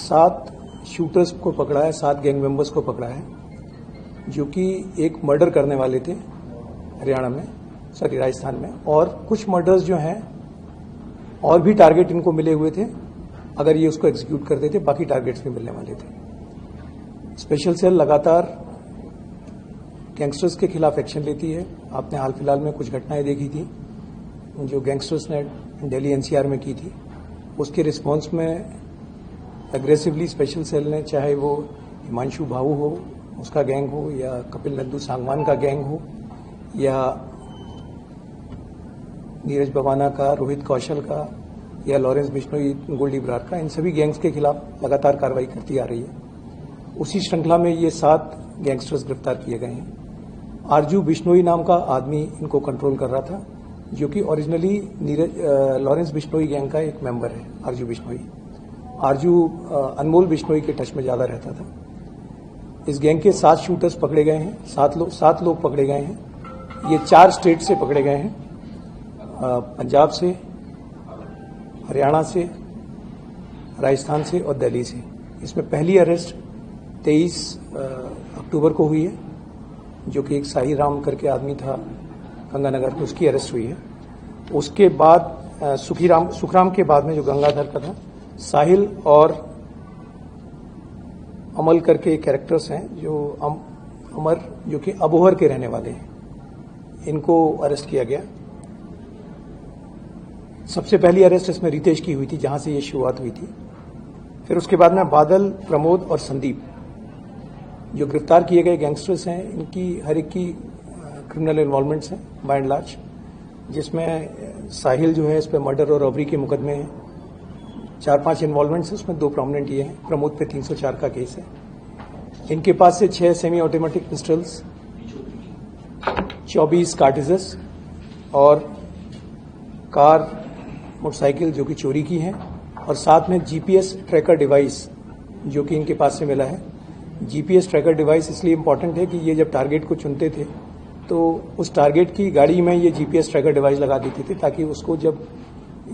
7 shooters को पकड़ा है, 7 गैंग मेंबर्स को पकड़ा है, जो कि एक मर्डर करने वाले थे राजस्थान में, और कुछ मर्डर्स जो हैं और भी टारगेट इनको मिले हुए थे। अगर ये उसको एग्जीक्यूट करते थे, बाकी टारगेट्स भी मिलने वाले थे। स्पेशल सेल लगातार गैंगस्टर्स के खिलाफ एक्शन लेती है। आपने हाल फिलहाल में कुछ घटनाएं देखी थी जो गैंगस्टर्स ने दिल्ली एनसीआर में की थी। उसके रिस्पांस में एग्रेसिवली स्पेशल सेल ने, चाहे वो हिमांशु भाऊ हो उसका गैंग हो, या कपिल नंदू सांगवान का गैंग हो, या नीरज बवाना का, रोहित कौशल का, या लॉरेंस बिश्नोई, गोल्डी बरार का, इन सभी गैंग्स के खिलाफ लगातार कार्रवाई करती आ रही है। उसी श्रृंखला में ये 7 गैंगस्टर्स गिरफ्तार किए गए हैं। आरजू बिश्नोई नाम का आदमी इनको कंट्रोल कर रहा था, जो कि ओरिजिनली लॉरेंस बिश्नोई गैंग का एक मेंबर है। आरजू बिश्नोई, अनमोल बिश्नोई के टच में ज्यादा रहता था। इस गैंग के 7 शूटर्स पकड़े गए हैं, 7 लोग पकड़े गए हैं। ये 4 स्टेट से पकड़े गए हैं, पंजाब से, हरियाणा से, राजस्थान से और दिल्ली से। इसमें पहली अरेस्ट 23 अक्टूबर को हुई है, जो कि एक साही राम करके आदमी था गंगानगर में, उसकी अरेस्ट हुई है। उसके बाद सुखराम के बाद में जो गंगाधर का था, साहिल और अमल करके कैरेक्टर्स हैं, जो अमर, जो कि अबोहर के रहने वाले हैं, इनको अरेस्ट किया गया। सबसे पहली अरेस्ट इसमें रितेश की हुई थी, जहां से ये शुरुआत हुई थी। फिर उसके बाद में बादल, प्रमोद और संदीप, जो गिरफ्तार किए गए गैंगस्टर्स हैं, इनकी हर एक की क्रिमिनल इन्वॉल्वमेंट्स हैं बाय एंड लार्ज, जिसमें साहिल जो है इस पर मर्डर और रॉबरी के मुकदमे हैं। 4-5 इन्वॉल्वमेंट्स हैं, उसमें 2 प्रोमिनेंट ये हैं। प्रमोद पे 304 का केस है। इनके पास से 6 सेमी ऑटोमेटिक पिस्टल्स, 24 कार्टिजेस और कार, मोटरसाइकिल जो कि चोरी की हैं, और साथ में जीपीएस ट्रैकर डिवाइस जो कि इनके पास से मिला है। जीपीएस ट्रैकर डिवाइस इसलिए इंपॉर्टेंट है कि ये जब टारगेट को चुनते थे तो उस टारगेट की गाड़ी में ये जीपीएस ट्रैकर डिवाइस लगा देते थे, ताकि उसको जब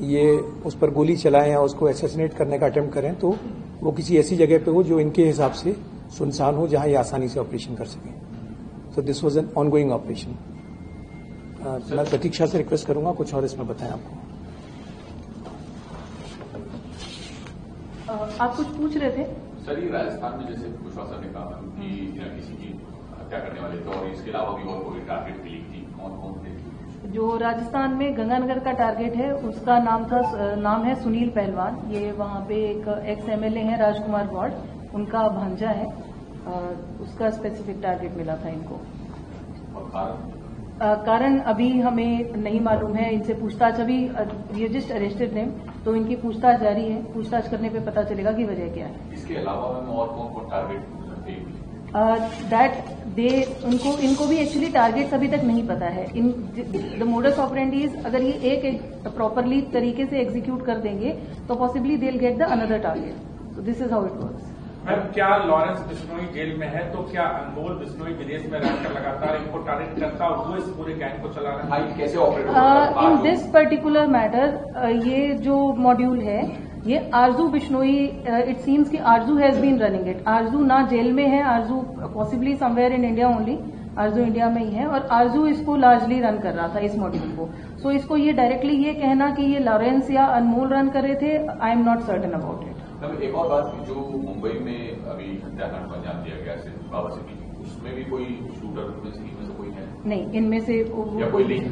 ये उस पर गोली चलाएं या उसको असैसिनेट करने का अटेम्प्ट करें तो वो किसी ऐसी जगह पे हो जो इनके हिसाब से सुनसान हो, जहां ये आसानी से ऑपरेशन कर सकें। तो this was an ongoing operation. मैं प्रतीक्षा से रिक्वेस्ट करूंगा कुछ और इसमें बताएं आपको। आप कुछ पूछ रहे थे सर? ये राजस्थान में जैसे प्रशासन ने कहा कि किसी की हत्या करने वाले थे, और इसके अलावा भी और कोई टारगेट क्लिक थी, कौन थे? जो राजस्थान में गंगानगर का टारगेट है, उसका नाम है सुनील पहलवान। ये वहाँ पे एक एक्स एमएलए हैं राजकुमार गौड़, उनका भांजा है। उसका स्पेसिफिक टारगेट मिला था इनको। और कारण अभी हमें नहीं मालूम है। इनसे पूछताछ अभी ये जस्ट अरेस्टेड नेम, तो इनकी पूछताछ जारी है। पूछताछ करने पे पता चलेगा कि वजह क्या है। इसके अलावा में और कौन टारगेट थे? इनको भी एक्चुअली टारगेट्स अभी तक नहीं पता है। द मोडस ऑपरेंडीज, अगर ये एक प्रॉपरली तरीके से एग्जीक्यूट कर देंगे तो possibly they will get the another target. So this is how it works. Ma'am, क्या लॉरेंस बिश्नोई जेल में है तो क्या अनमोल बिश्नोई विदेश में रहकर लगातार इनको टारगेट करता और वो इस पूरे गैंग को चला रहा है? कैसे operate in this particular matter, ये जो मॉड्यूल है, ये आरजू बिश्नोई, इट सीम्स कि आरजू हैज बीन रनिंग इट। आरजू ना जेल में है, आरजू possibly somewhere in India only, Aarzoo India में ही है, और आरजू इसको लार्जली रन कर रहा था इस मॉड्यूल को। सो इसको ये डायरेक्टली ये कहना कि ये लॉरेंस या अनमोल रन कर रहे थे, I am not certain about it. एक और बात, जो मुंबई में अभी हत्याकांड को अंजाम दिया गया है बाबा सिटी, उसमें भी कोई शूटर में से कोई है? नहीं, इनमें से कोई लिंक?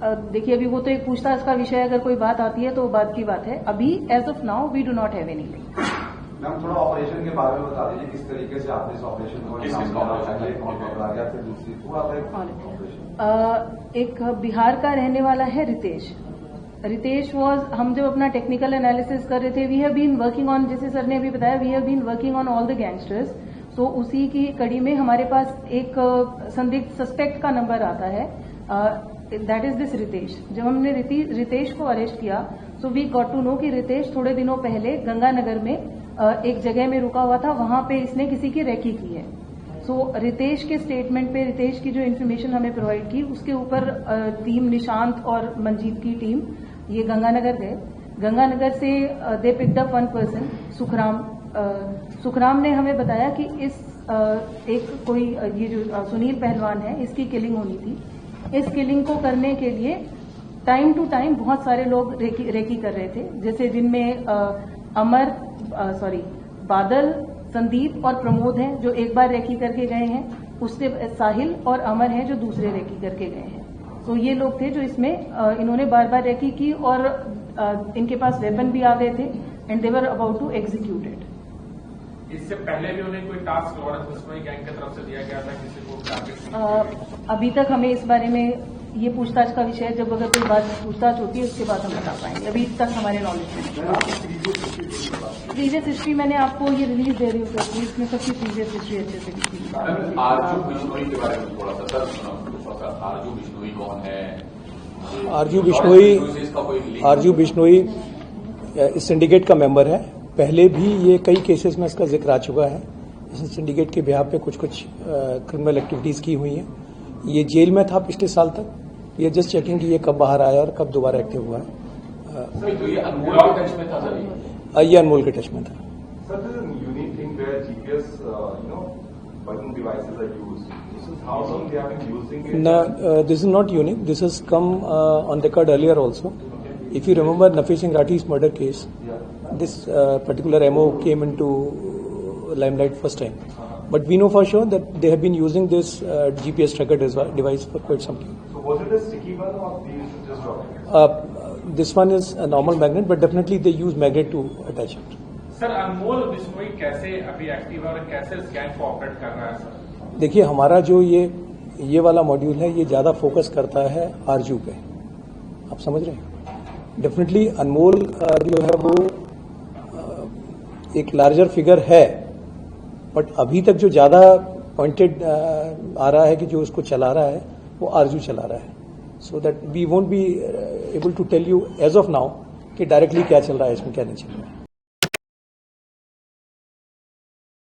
देखिए, अभी वो तो एक पूछताछ का विषय है। अगर कोई बात आती है तो बात की बात है। अभी as of now we do not have any link. Ma'am, थोड़ा ऑपरेशन के बारे में बता दीजिए, किस तरीके से आपने इस ऑपरेशन को एक बिहार का रहने वाला है रितेश वॉज, हम जब अपना टेक्निकल एनालिसिस कर रहे थे, we have been working on, जैसे सर ने अभी बताया, we have been working on all the gangsters. तो उसी की कड़ी में हमारे पास एक संदिग्ध सस्पेक्ट का नंबर आता है, दैट इज दिस रितेश। जब हमने रितेश को अरेस्ट किया, so we got to know कि रितेश थोड़े दिनों पहले गंगानगर में एक जगह में रुका हुआ था, वहां पे इसने किसी की रेकी की है। सो रितेश के स्टेटमेंट पे, रितेश की जो इन्फॉर्मेशन हमें प्रोवाइड की, उसके ऊपर टीम निशांत और मंजीत की टीम ये गंगानगर गए। गंगानगर से they picked up one person Sukhram ने हमें बताया कि इस एक कोई ये जो सुनील पहलवान है इसकी किलिंग होनी थी। इस किलिंग को करने के लिए टाइम टू टाइम बहुत सारे लोग रेकी कर रहे थे, जैसे जिनमें बादल, संदीप और प्रमोद हैं जो एक बार रेकी करके गए हैं, उससे साहिल और अमर हैं जो दूसरे रेकी करके गए हैं। तो ये लोग थे जो इसमें इन्होंने बार बार रेकी की और इनके पास वेपन भी आ गए थे and they were about to execute it. इससे पहले भी उन्हें कोई टास्क लॉरेंस बिश्नोई गैंग की तरफ से दिया गया था किसी को टारगेट? अभी तक हमें इस बारे में ये पूछताछ का विषय है, जब अगर कोई बात पूछताछ होती है उसके बाद हम बता पाएंगे। अभी तक हमारे नॉलेज में प्रीवियस हिस्ट्री मैंने आपको ये रिलीज दे रही हूँ, इसमें सबकी प्रीवियस हिस्ट्री अच्छे से लिखी है। आरजू बिश्नोई के बारे में थोड़ा सा सर, आरजू बिश्नोई कौन है? आरजू बिश्नोई इस सिंडिकेट का मेंबर है। पहले भी ये कई केसेस में इसका जिक्र आ चुका है। इस सिंडिकेट के बिहाफ पे कुछ क्रिमिनल एक्टिविटीज की हुई हैं। ये जेल में था पिछले साल तक। ये जस्ट चेकिंग कि ये कब बाहर आया और कब दोबारा एक्टिव हुआ है। तो ये अनमोल के टच में था सर? ये अनमोल के टच में था। Sir, this is a unique thing where GPS, bugging devices are used. This is how long they have been using it. No, this is not unique. This has come on record earlier also. If you remember Nafis Singh Rathi's murder case, this particular MO came into limelight first time. But we know for sure that they have been using this GPS tracker device for quite some time. So was it a sticky one or these just dropping? This one is a normal magnet, but definitely they use magnet to attach it. Sir, Anmol Bishnoi कैसे अभी active है और कैसे इस gang को operate कर रहा है सर? देखिए, हमारा जो ये वाला मॉड्यूल है ये ज्यादा फोकस करता है आरजू पे। आप समझ रहे हैं? डेफिनेटली अनमोल जो है वो एक लार्जर फिगर है, बट अभी तक जो ज्यादा पॉइंटेड आ रहा है कि जो उसको चला रहा है वो आरजू चला रहा है। So that we won't be able to tell you as of now कि डायरेक्टली क्या चल रहा है, इसमें क्या नहीं चल रहा है।